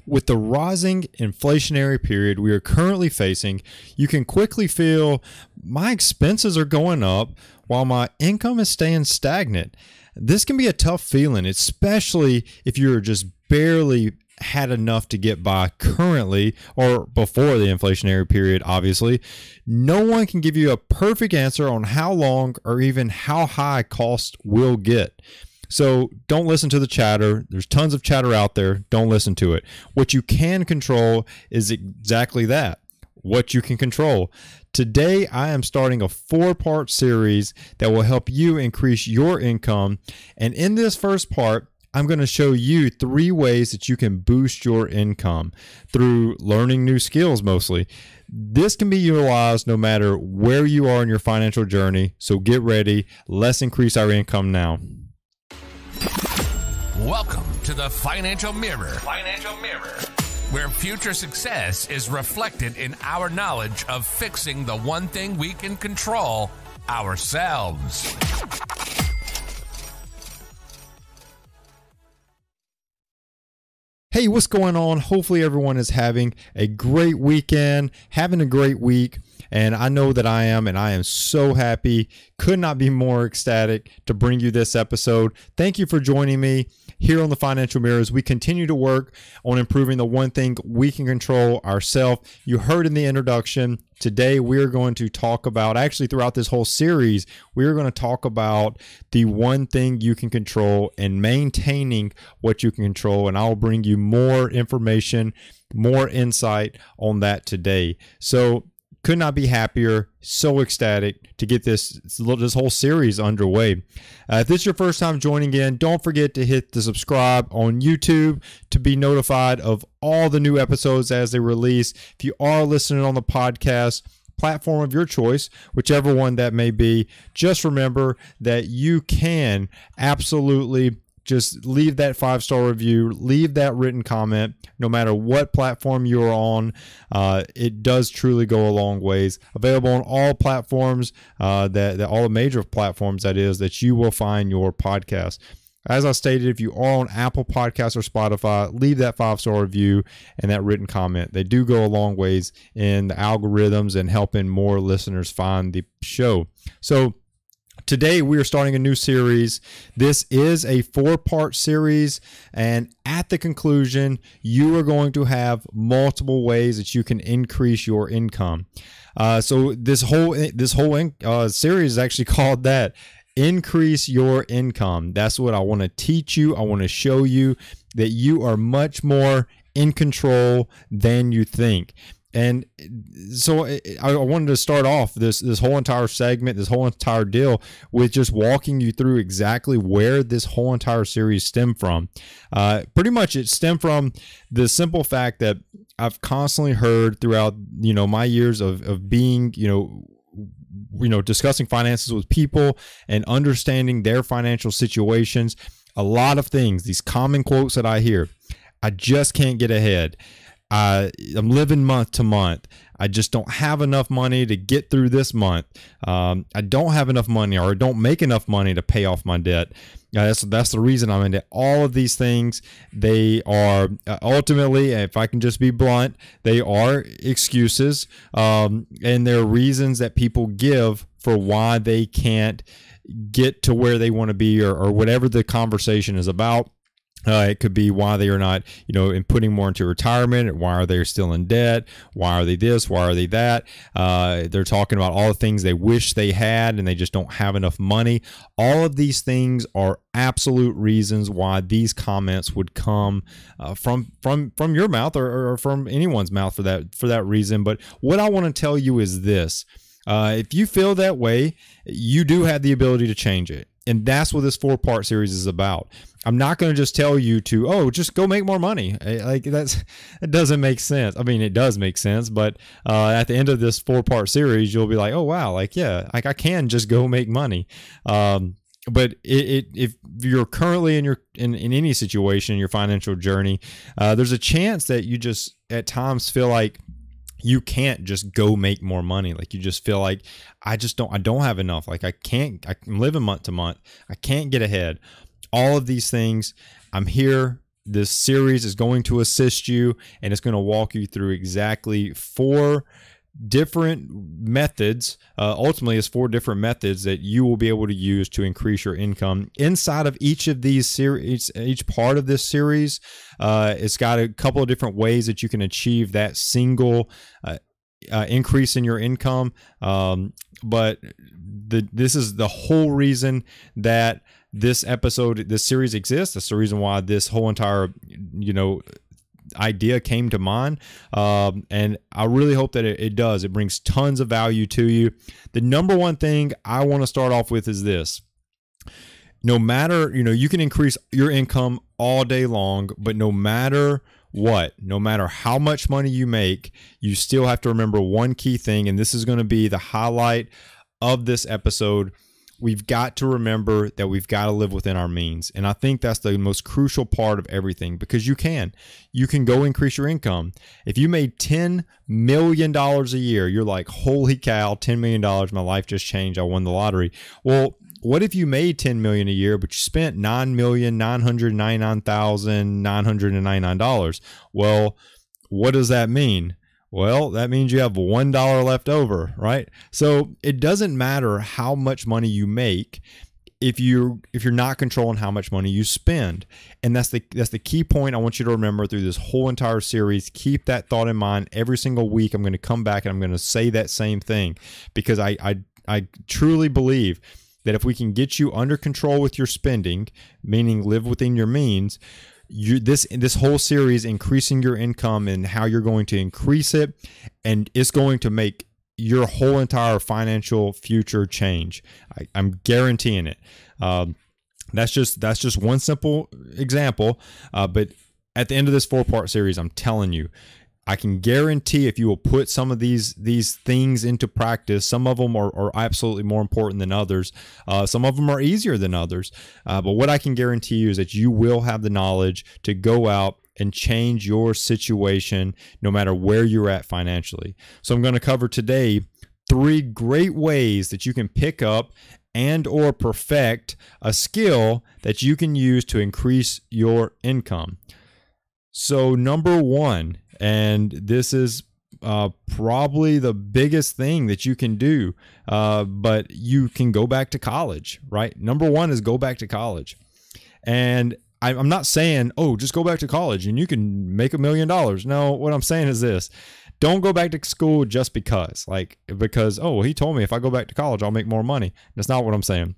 With the rising inflationary period we are currently facing, you can quickly feel my expenses are going up while my income is staying stagnant. This can be a tough feeling, especially if you're just barely had enough to get by currently or before the inflationary period. Obviously, no one can give you a perfect answer on how long or even how high costs will get. So don't listen to the chatter. There's tons of chatter out there. Don't listen to it. What you can control is exactly that. What you can control. Today, I am starting a 4-part series that will help you increase your income. And in this first part, I'm going to show you 3 ways that you can boost your income through learning new skills mostly. This can be utilized no matter where you are in your financial journey. So get ready. Let's increase our income now. Welcome to the Financial Mirror. Where future success is reflected in our knowledge of fixing the one thing we can control, ourselves. Hey, what's going on? Hopefully everyone is having a great weekend, having a great week. And I know that I am, and I am so happy. Could not be more ecstatic to bring you this episode. Thank you for joining me here on the Financial Mirror as we continue to work on improving the one thing we can control, ourselves. You heard in the introduction, today we're going to talk about, actually throughout this whole series, we're going to talk about the one thing you can control and maintaining what you can control. And I'll bring you more information, more insight on that today. So could not be happier, so ecstatic to get this whole series underway. If this is your first time joining in, don't forget to hit the subscribe on YouTube to be notified of all the new episodes as they release. If you are listening on the podcast platform of your choice, whichever one that may be, just remember that you can absolutely just leave that 5-star review, leave that written comment, no matter what platform you're on. It does truly go a long ways. Available on all platforms, that all the major platforms, that is, that you will find your podcast. As I stated, if you are on Apple Podcasts or Spotify, leave that 5-star review and that written comment. They do go a long ways in the algorithms and helping more listeners find the show. So today, we are starting a new series. This is a 4-part series, and at the conclusion, you are going to have multiple ways that you can increase your income. So this whole series is actually called that, Increase Your Income. That's what I want to teach you. I want to show you that you are much more in control than you think. And so I wanted to start off this whole entire segment, this whole entire deal with just walking you through exactly where this whole entire series stemmed from. Pretty much it stemmed from the simple fact that I've constantly heard throughout, my years of being, discussing finances with people and understanding their financial situations. A lot of things, these common quotes that I hear: I just can't get ahead. I'm living month to month. I just don't have enough money to get through this month. I don't have enough money, or I don't make enough money to pay off my debt. That's the reason I'm in debt. All of these things, they are ultimately, if I can just be blunt, they are excuses, and they're reasons that people give for why they can't get to where they want to be, or whatever the conversation is about. It could be why they are not, in putting more into retirement. Why are they still in debt? Why are they this? Why are they that? They're talking about all the things they wish they had and they just don't have enough money. All of these things are absolute reasons why these comments would come from your mouth or from anyone's mouth for that reason. But what I want to tell you is this: if you feel that way, you do have the ability to change it. And that's what this 4-part series is about. I'm not going to just tell you to, just go make more money. Like it doesn't make sense. I mean, it does make sense, but at the end of this 4-part series, you'll be like, oh, wow, I can just go make money. But if you're currently in any situation in your financial journey, there's a chance that you just at times feel like you can't just go make more money. Like you just feel like I don't have enough. Like I'm living month to month. I can't get ahead. All of these things, I'm here this series is going to assist you, and it's going to walk you through exactly 4 different methods. Ultimately, it's 4 different methods that you will be able to use to increase your income. Inside of each of these series, each part of this series, it's got a couple of different ways that you can achieve that single increase in your income. But this is the whole reason that this series exists. That's the reason why this whole entire, idea came to mind. And I really hope that it does. It brings tons of value to you. The number one thing I want to start off with is this. No matter, you can increase your income all day long, but no matter how much money you make, you still have to remember one key thing, and this is going to be the highlight of this episode. We've got to remember that we've got to live within our means. And I think that's the most crucial part of everything, because you can go increase your income. If you made $10 million a year, you're like, holy cow, $10 million, my life just changed. I won the lottery. Well, what if you made $10 million a year, but you spent $9,999,999? Well, what does that mean? Well, that means you have $1 left over, right? So it doesn't matter how much money you make if you're not controlling how much money you spend. And that's the key point I want you to remember through this whole entire series. Keep that thought in mind. Every single week I'm going to come back and I'm going to say that same thing, because I truly believe that if we can get you under control with your spending, meaning live within your means, this whole series, increasing your income and how you're going to increase it, and it's going to make your whole entire financial future change. I'm guaranteeing it. That's just one simple example, but at the end of this 4-part series, I'm telling you, I can guarantee if you will put some of these things into practice, some of them are absolutely more important than others. Some of them are easier than others. But what I can guarantee you is that you will have the knowledge to go out and change your situation no matter where you're at financially. So I'm going to cover today 3 great ways that you can pick up and or perfect a skill that you can use to increase your income. So number 1, and this is probably the biggest thing that you can do, but you can go back to college, right? Number 1 is go back to college. And I'm not saying, oh, just go back to college and you can make $1 million. No, what I'm saying is this. Don't go back to school just because, oh, he told me if I go back to college, I'll make more money. That's not what I'm saying.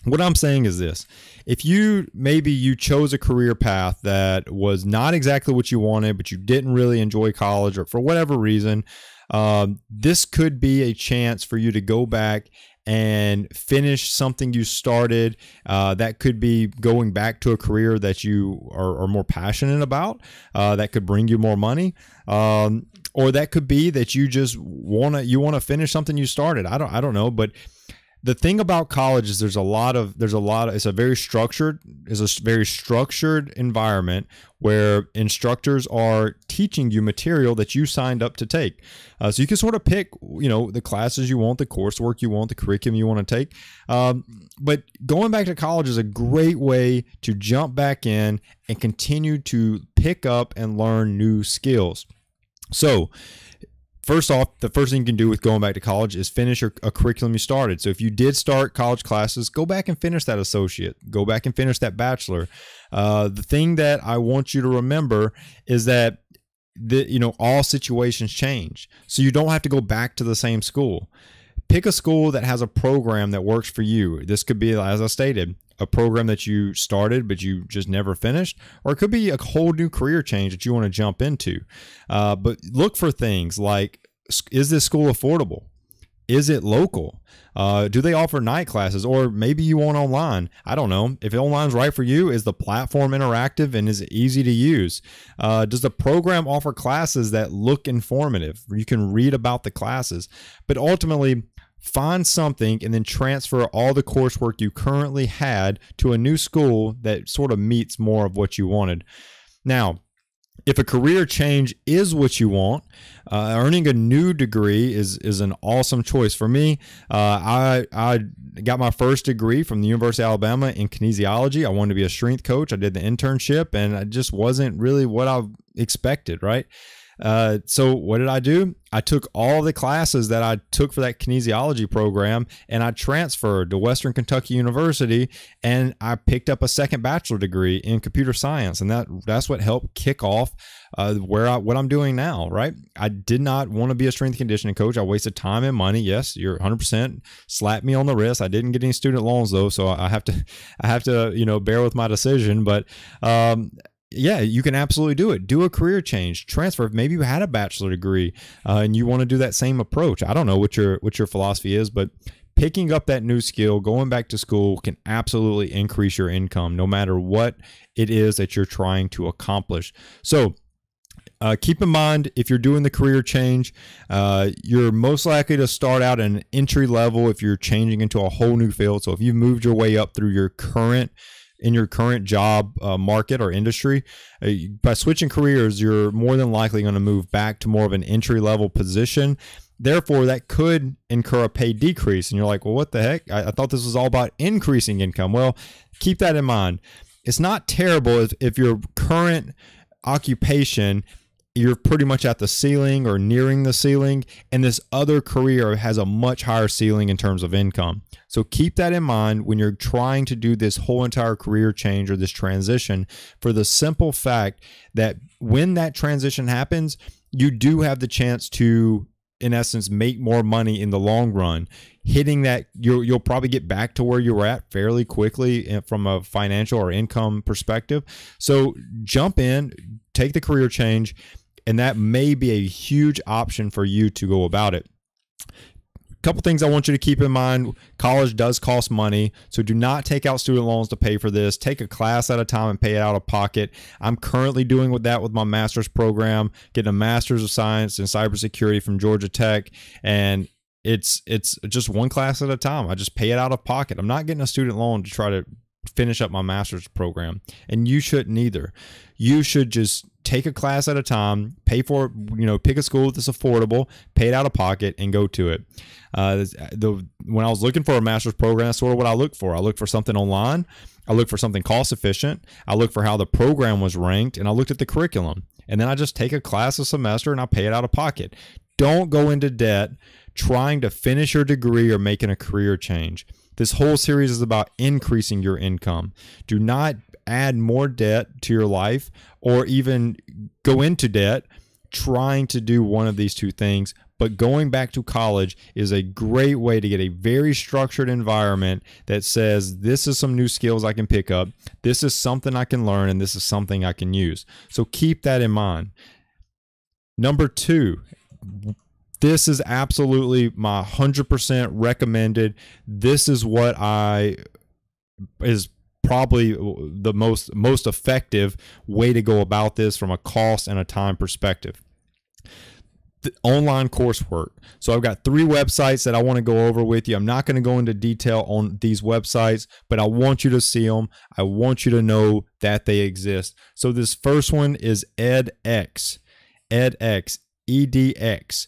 What I'm saying is this. If maybe you chose a career path that was not exactly what you wanted, but you didn't really enjoy college, or for whatever reason, this could be a chance for you to go back and finish something you started. That could be going back to a career that you are more passionate about, that could bring you more money. Or that could be that you just want to finish something you started. I don't know, but the thing about college is it's a very structured environment where instructors are teaching you material that you signed up to take. So you can sort of pick, the classes you want, the coursework you want, the curriculum you want to take. But going back to college is a great way to jump back in and continue to pick up and learn new skills. So first off, the first thing you can do with going back to college is finish a curriculum you started. So if you did start college classes, go back and finish that associate. Go back and finish that bachelor. The thing that I want you to remember is that all situations change. So you don't have to go back to the same school. Pick a school that has a program that works for you. This could be, as I stated, a program that you started but you just never finished, or it could be a whole new career change that you want to jump into. But look for things like, is this school affordable? Is it local? Do they offer night classes? Or maybe you want online. I don't know. If online's right for you, is the platform interactive and is it easy to use? Does the program offer classes that look informative? You can read about the classes. But ultimately, find something and then transfer all the coursework you currently had to a new school that sort of meets more of what you wanted. Now, if a career change is what you want, Earning a new degree is an awesome choice for me. I got my first degree from the University of Alabama in kinesiology. I wanted to be a strength coach. I did the internship, and it just wasn't really what I expected, right? So what did I do? I took all the classes that I took for that kinesiology program, and I transferred to Western Kentucky University, and I picked up a second bachelor degree in computer science. And that's what helped kick off what I'm doing now, right? I did not want to be a strength and conditioning coach. I wasted time and money. Yes, you're 100% slapped me on the wrist. I didn't get any student loans though, so I have to bear with my decision. But yeah, you can absolutely do it. Do a career change, transfer. Maybe you had a bachelor degree and you want to do that same approach. I don't know what your philosophy is, but picking up that new skill, going back to school can absolutely increase your income no matter what it is that you're trying to accomplish. So keep in mind, if you're doing the career change, you're most likely to start out at an entry level if you're changing into a whole new field. So if you've moved your way up through your current job market or industry, by switching careers, you're more than likely going to move back to more of an entry-level position. Therefore, that could incur a pay decrease. And you're like, well, what the heck? I thought this was all about increasing income. Well, keep that in mind. It's not terrible if your current occupation, you're pretty much at the ceiling or nearing the ceiling, and this other career has a much higher ceiling in terms of income. So keep that in mind when you're trying to do this whole entire career change or this transition, for the simple fact that when that transition happens, you do have the chance to, in essence, make more money in the long run. Hitting that, you'll probably get back to where you were at fairly quickly from a financial or income perspective. So jump in, take the career change, and that may be a huge option for you to go about it. Couple things I want you to keep in mind. College does cost money, so do not take out student loans to pay for this. Take a class at a time and pay it out of pocket. I'm currently doing that with my master's program, getting a master's of science in cybersecurity from Georgia Tech, and it's just one class at a time. I just pay it out of pocket. I'm not getting a student loan to try to finish up my master's program, and you shouldn't either. You should just take a class at a time, pay for it, pick a school that's affordable, pay it out of pocket, and go to it. When I was looking for a master's program, that's sort of what I look for. I look for something online. I look for something cost efficient. I look for how the program was ranked, and I looked at the curriculum. And then I just take a class a semester and I pay it out of pocket. Don't go into debt trying to finish your degree or making a career change. This whole series is about increasing your income. Do not add more debt to your life or even go into debt trying to do one of these two things. But going back to college is a great way to get a very structured environment that says, this is some new skills I can pick up, this is something I can learn, and this is something I can use. So keep that in mind. Number two, this is absolutely my 100% recommended. This is what is probably the most effective way to go about this from a cost and a time perspective. The online coursework. So I've got 3 websites that I want to go over with you. I'm not going to go into detail on these websites, but I want you to see them. I want you to know that they exist. So this first one is edX, EDX.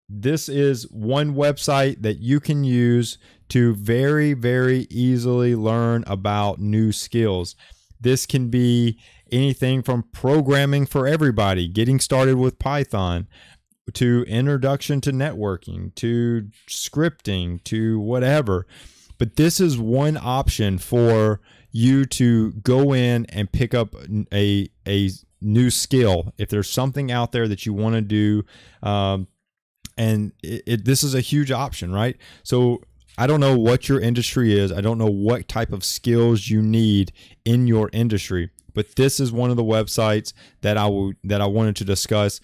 This is one website that you can use to very, very easily learn about new skills. This can be anything from programming for everybody, getting started with Python, to introduction to networking, to scripting, to whatever. But this is one option for you to go in and pick up a new skill. If there's something out there that you want to do, and this is a huge option, right? So I don't know what your industry is. I don't know what type of skills you need in your industry, but this is one of the websites that I wanted to discuss.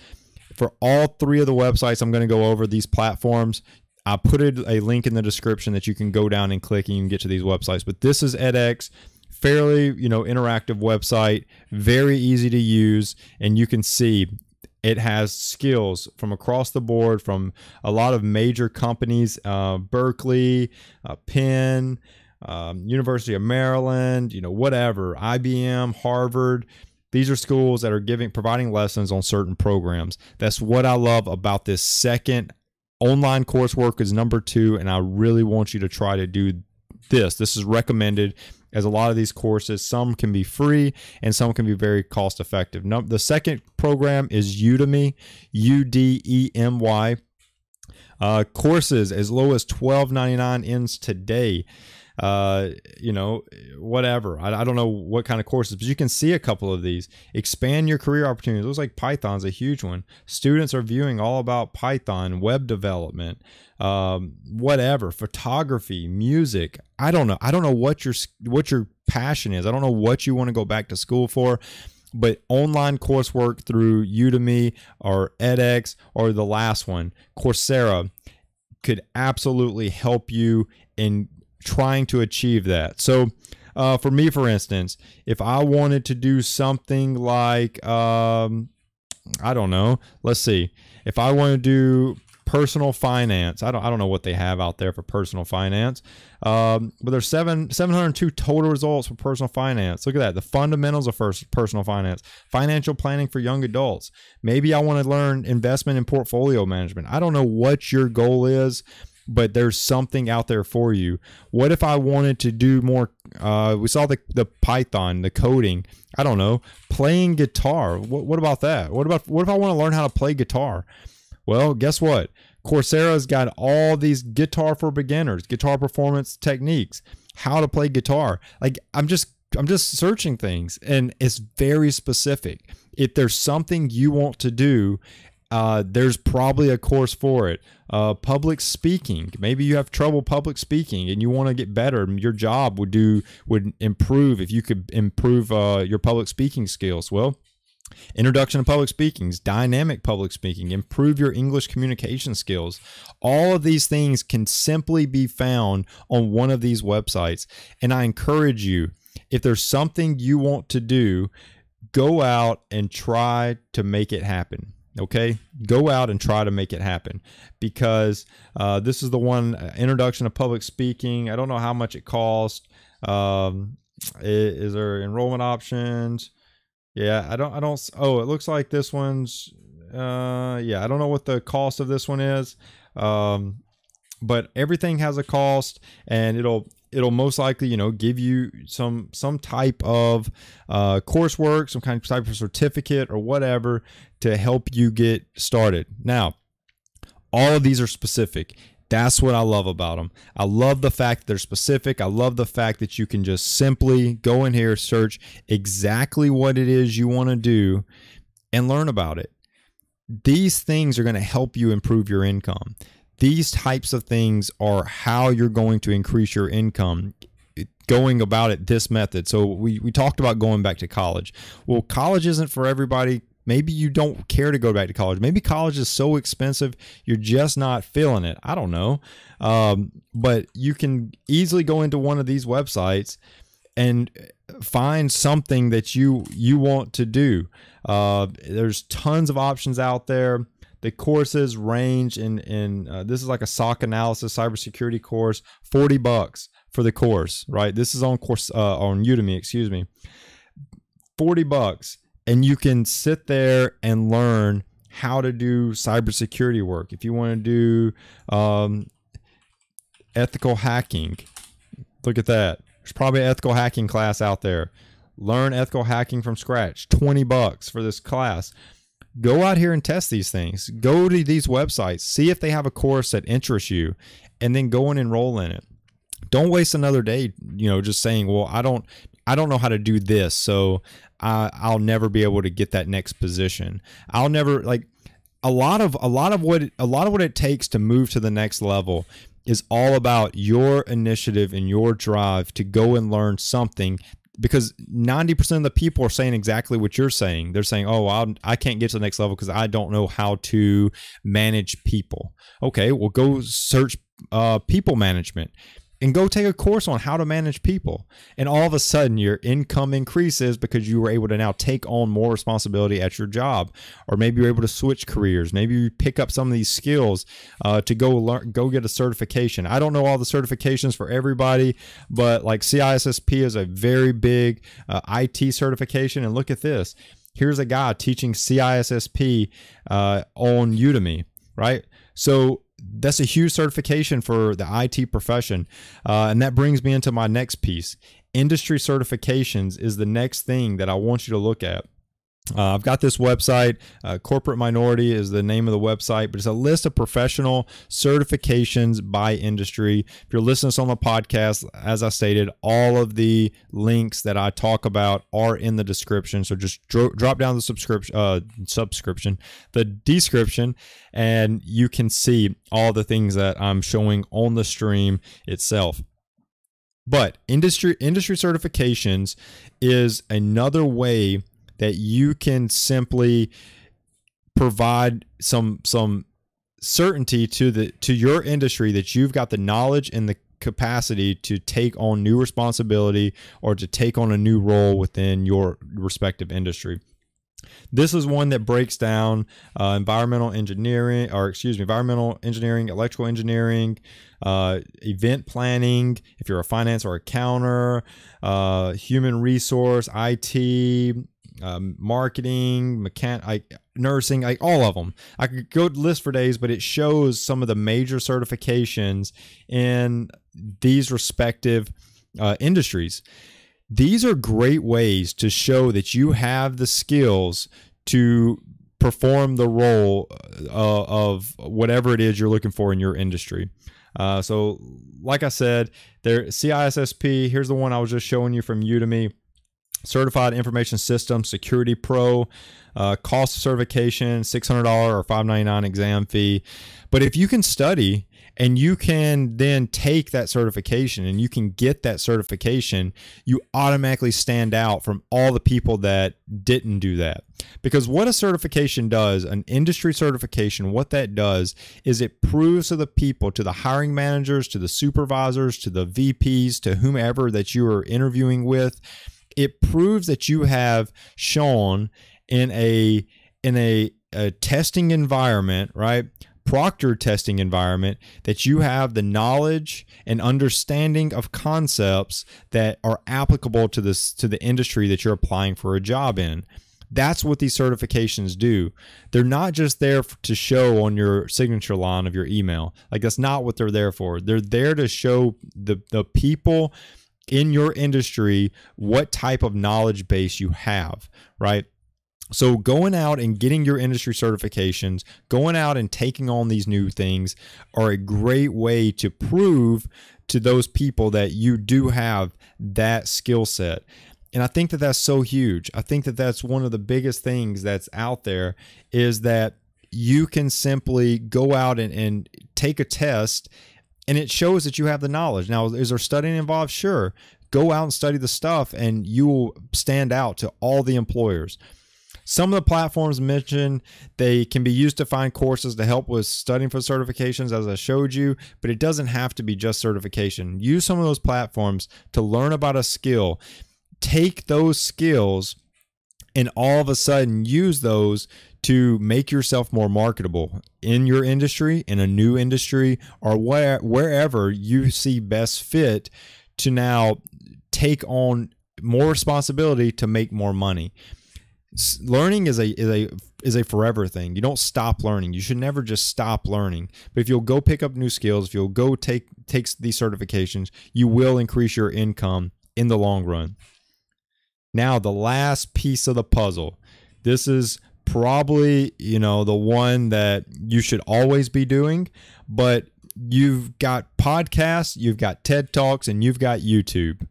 For all 3 of the websites I'm going to go over, these platforms, I put a link in the description that you can go down and click and you can get to these websites. But this is edX, fairly interactive website, very easy to use, and you can see it has skills from across the board from a lot of major companies, Berkeley, Penn, University of Maryland, whatever, IBM, Harvard. These are schools that are providing lessons on certain programs. That's what I love about this second. Online coursework is number 2, and I really want you to try to do this. This is recommended, as a lot of these courses, some can be free and some can be very cost effective. The second program is Udemy, Udemy. Courses as low as $12.99 ends today. Whatever. I don't know what kind of courses, but you can see a couple of these. Expand your career opportunities. It looks like Python's a huge one. Students are viewing all about Python, web development, whatever, photography, music. I don't know. I don't know what your passion is. I don't know what you want to go back to school for. But online coursework through Udemy or edX or the last one, Coursera, could absolutely help you in trying to achieve that. So for me, for instance, if I wanted to do something like, I don't know, let's see, if I want to do personal finance, I don't know what they have out there for personal finance, but there's 702 total results for personal finance. Look at that. The fundamentals of personal finance, financial planning for young adults. Maybe I want to learn investment and portfolio management. I don't know what your goal is, but there's something out there for you. What if I wanted to do more? We saw the Python, the coding. I don't know, playing guitar. What about that? What if I want to learn how to play guitar? Well, guess what? Coursera's got all these guitar for beginners, guitar performance techniques, how to play guitar. Like I'm just searching things, and it's very specific. If there's something you want to do, there's probably a course for it. Public speaking. Maybe you have trouble public speaking and you want to get better. Your job would improve if you could improve your public speaking skills. Well, introduction to public speaking, dynamic public speaking, improve your English communication skills. All of these things can simply be found on one of these websites. And I encourage you, if there's something you want to do, go out and try to make it happen. Okay, go out and try to make it happen, because this is the one, introduction to public speaking. I don't know how much it costs. Is there enrollment options? Yeah, I don't. Oh, it looks like this one's. Yeah, I don't know what the cost of this one is. But everything has a cost, and it'll most likely, give you some type of coursework, some kind of type of certificate or whatever to help you get started. Now, all of these are specific. That's what I love about them. I love the fact that they're specific. I love the fact that you can just simply go in here, search exactly what it is you want to do, and learn about it. These things are going to help you improve your income. These types of things are how you're going to increase your income, going about it this method. So we talked about going back to college. Well, college isn't for everybody. Maybe you don't care to go back to college. Maybe college is so expensive, you're just not feeling it. I don't know. But you can easily go into one of these websites and find something that you want to do. There's tons of options out there. The courses range in this is like a SOC analysis cybersecurity course, $40 for the course, right? This is on Udemy, excuse me. $40, and you can sit there and learn how to do cybersecurity work. If you want to do ethical hacking, look at that. There's probably an ethical hacking class out there. Learn ethical hacking from scratch, $20 for this class. Go out here and test these things. Go to these websites, see if they have a course that interests you, and then go and enroll in it. Don't waste another day, just saying, well, I don't know how to do this, so I'll never be able to get that next position. I'll never, like, a lot of what it takes to move to the next level is all about your initiative and your drive to go and learn something. Because 90% of the people are saying exactly what you're saying. They're saying, oh, I can't get to the next level because I don't know how to manage people. Okay, well, go search people management. and go take a course on how to manage people. And all of a sudden your income increases because you were able to now take on more responsibility at your job. Or maybe you're able to switch careers. Maybe you pick up some of these skills to go get a certification. I don't know all the certifications for everybody, but like CISSP is a very big IT certification. And look at this. Here's a guy teaching CISSP on Udemy, right? So that's a huge certification for the IT profession. And that brings me into my next piece. Industry certifications is the next thing that I want you to look at. I've got this website, Corporate Minority is the name of the website, but it's a list of professional certifications by industry. If you're listening to us on the podcast, as I stated, all of the links that I talk about are in the description. So just drop down the description, and you can see all the things that I'm showing on the stream itself. But industry certifications is another way that you can simply provide some certainty to your industry that you've got the knowledge and the capacity to take on new responsibility or to take on a new role within your respective industry. This is one that breaks down environmental engineering, electrical engineering, event planning, if you're a finance or accountant, human resource, IT, marketing, nursing, all of them. I could go list for days, but it shows some of the major certifications in these respective industries. These are great ways to show that you have the skills to perform the role of whatever it is you're looking for in your industry. So like I said, there CISSP, here's the one I was just showing you from Udemy. Certified Information Systems Security Pro, cost of certification, $600 or $599 exam fee. But if you can study and you can then take that certification and you can get that certification, you automatically stand out from all the people that didn't do that. Because what a certification does, an industry certification, what that does is it proves to the people, to the hiring managers, to the supervisors, to the VPs, to whomever that you are interviewing with, it proves that you have shown in a testing environment, right? Proctored testing environment, that you have the knowledge and understanding of concepts that are applicable to the industry that you're applying for a job in. That's what these certifications do. They're not just there to show on your signature line of your email. Like, that's not what they're there for. They're there to show the people in your industry what type of knowledge base you have, right? So going out and getting your industry certifications, going out and taking on these new things are a great way to prove to those people that you do have that skill set. And I think that that's so huge. I think that that's one of the biggest things that's out there, is that you can simply go out and take a test and it shows that you have the knowledge. Now, is there studying involved? Sure. Go out and study the stuff and you will stand out to all the employers. Some of the platforms mentioned, they can be used to find courses to help with studying for certifications, as I showed you, but it doesn't have to be just certification. Use some of those platforms to learn about a skill. Take those skills and all of a sudden use those to make yourself more marketable in your industry, in a new industry, or wherever you see best fit to now take on more responsibility to make more money. Learning is a forever thing. You don't stop learning. You should never just stop learning. But if you'll go pick up new skills, if you'll go take these certifications, you will increase your income in the long run. Now, the last piece of the puzzle. This is probably, the one that you should always be doing, but you've got podcasts, you've got TED Talks, and you've got YouTube.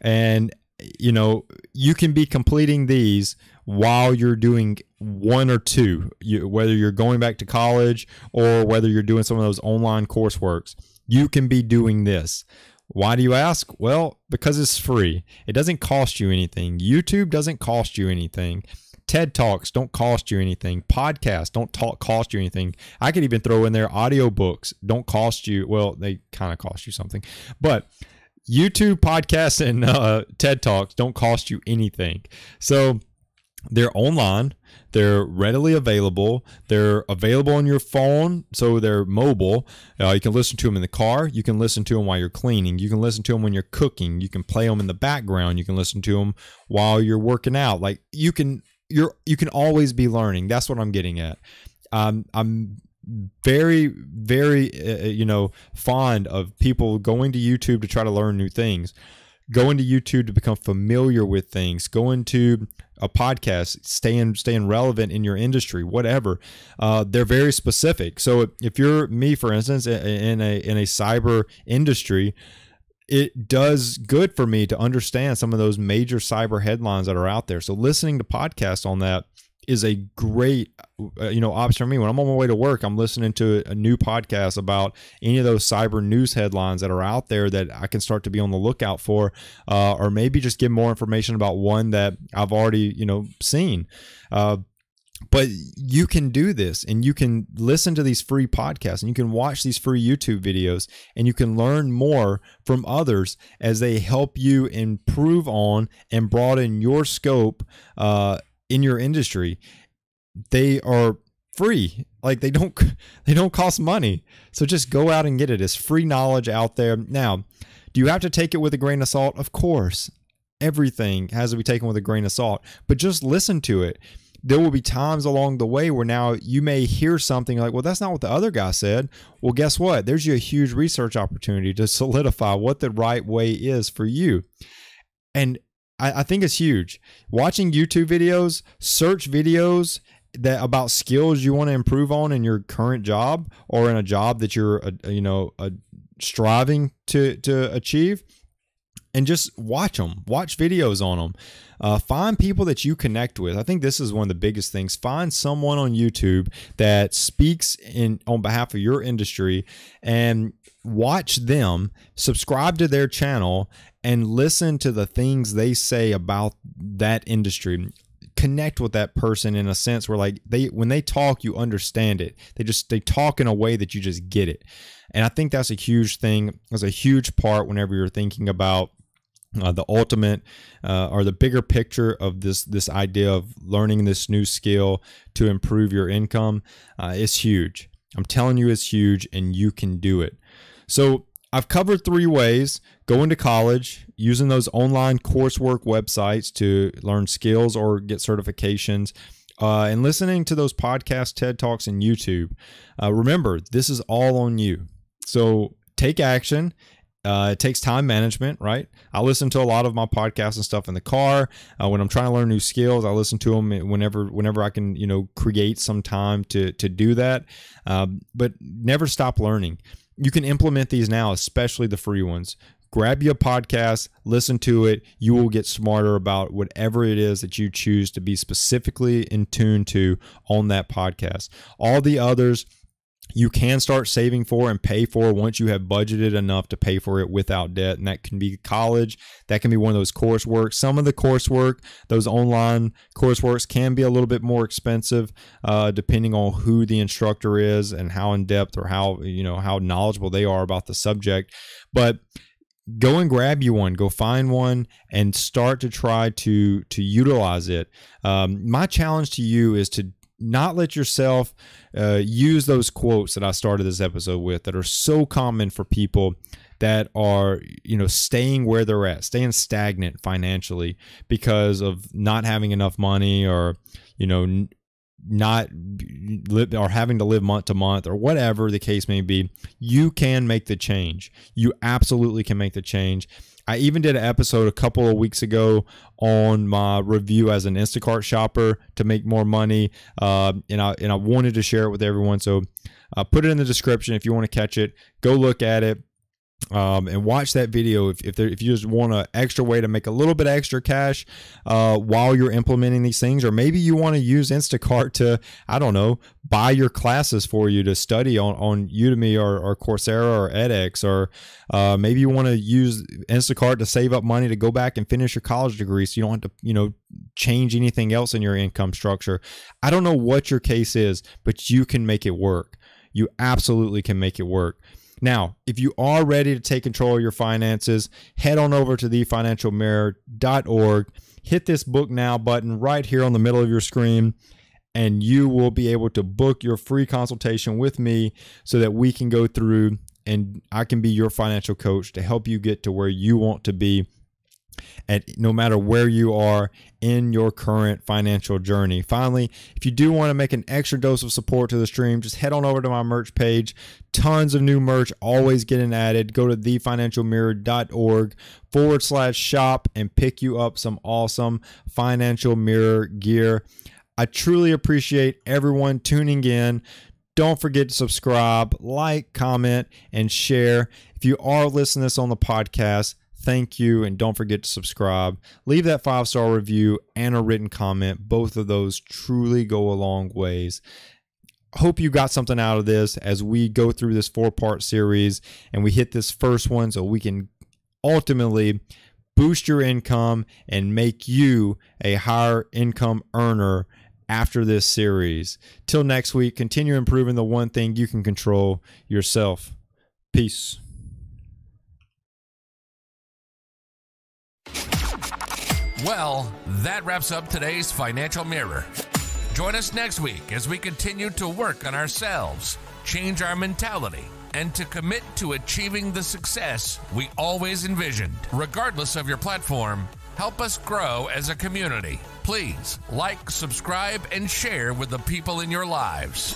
And, you can be completing these while you're doing one or two, whether you're going back to college or whether you're doing some of those online courseworks. You can be doing this. Why do you ask? Well, because it's free. It doesn't cost you anything. YouTube doesn't cost you anything. TED Talks don't cost you anything. Podcasts don't cost you anything. I could even throw in there audiobooks don't cost you. Well, they kind of cost you something. But YouTube, podcasts, and TED Talks don't cost you anything. So they're online. They're readily available. They're available on your phone, so they're mobile. You can listen to them in the car. You can listen to them while you're cleaning. You can listen to them when you're cooking. You can play them in the background. You can listen to them while you're working out. Like you can always be learning. That's what I'm getting at. I'm very, very, fond of people going to YouTube to try to learn new things. Going to YouTube to become familiar with things, going to a podcast, staying relevant in your industry, whatever. They're very specific. So if you're me, for instance, in a cyber industry, it does good for me to understand some of those major cyber headlines that are out there. So listening to podcasts on that is a great, option for me. When I'm on my way to work, I'm listening to a new podcast about any of those cyber news headlines that are out there that I can start to be on the lookout for, or maybe just get more information about one that I've already, seen. But you can do this, and you can listen to these free podcasts, and you can watch these free YouTube videos, and you can learn more from others as they help you improve on and broaden your scope in your industry. They are free. Like they don't cost money. So just go out and get it. It's free knowledge out there. Now, do you have to take it with a grain of salt? Of course. Everything has to be taken with a grain of salt, but just listen to it. There will be times along the way where now you may hear something like, well, that's not what the other guy said. Well, guess what? There's you a huge research opportunity to solidify what the right way is for you. And I think it's huge. Watching YouTube videos, search videos that about skills you want to improve on in your current job or in a job that you're, striving to achieve, and just watch them. Watch videos on them. Find people that you connect with. I think this is one of the biggest things. Find someone on YouTube that speaks on behalf of your industry and watch them, subscribe to their channel, and listen to the things they say about that industry. Connect with that person in a sense where when they talk, you understand it. They talk in a way that you just get it. And I think that's a huge thing. That's a huge part whenever you're thinking about the ultimate or the bigger picture of this idea of learning this new skill to improve your income. It's huge. I'm telling you, it's huge, and you can do it. So I've covered 3 ways: going to college, using those online coursework websites to learn skills or get certifications, and listening to those podcasts, TED Talks, and YouTube. Remember, this is all on you. So take action. It takes time management, right? I listen to a lot of my podcasts and stuff in the car. When I'm trying to learn new skills, I listen to them whenever I can, create some time to do that. But never stop learning. You can implement these now, especially the free ones. Grab you a podcast, listen to it. You will get smarter about whatever it is that you choose to be specifically in tune to on that podcast. All the others, you can start saving for and pay for once you have budgeted enough to pay for it without debt. And that can be college. That can be one of those coursework. Some of the coursework, those online courseworks, can be a little bit more expensive depending on who the instructor is and how in depth or how knowledgeable they are about the subject. But go and grab you one. Go find one and start to try to utilize it. My challenge to you is to not let yourself use those quotes that I started this episode with that are so common for people that are, staying where they're at, staying stagnant financially because of not having enough money or, not live or having to live month to month or whatever the case may be. You can make the change. You absolutely can make the change. I even did an episode a couple of weeks ago on my review as an Instacart shopper to make more money, and I wanted to share it with everyone. So put it in the description if you want to catch it. Go look at it. and watch that video if you just want an extra way to make a little bit extra cash while you're implementing these things. Or maybe you want to use Instacart to, I don't know, buy your classes for you to study on Udemy or Coursera or edX. Or maybe you want to use Instacart to save up money to go back and finish your college degree so you don't have to, change anything else in your income structure. I don't know what your case is, but you can make it work. You absolutely can make it work. Now, if you are ready to take control of your finances, head on over to thefinancialmirror.org, hit this book now button right here on the middle of your screen, and you will be able to book your free consultation with me so that we can go through and I can be your financial coach to help you get to where you want to be, and no matter where you are in your current financial journey. Finally, if you do want to make an extra dose of support to the stream, just head on over to my merch page. Tons of new merch always getting added. Go to thefinancialmirror.org/shop and pick you up some awesome Financial Mirror gear. I truly appreciate everyone tuning in. Don't forget to subscribe, like, comment, and share. If you are listening to this on the podcast, thank you, and don't forget to subscribe. Leave that 5-star review and a written comment. Both of those truly go a long ways. Hope you got something out of this as we go through this 4-part series and we hit this first one so we can ultimately boost your income and make you a higher income earner after this series. Till next week, continue improving the one thing you can control, yourself. Peace. Well, that wraps up today's Financial Mirror. Join us next week as we continue to work on ourselves, change our mentality, and to commit to achieving the success we always envisioned. Regardless of your platform, help us grow as a community. Please like, subscribe, and share with the people in your lives.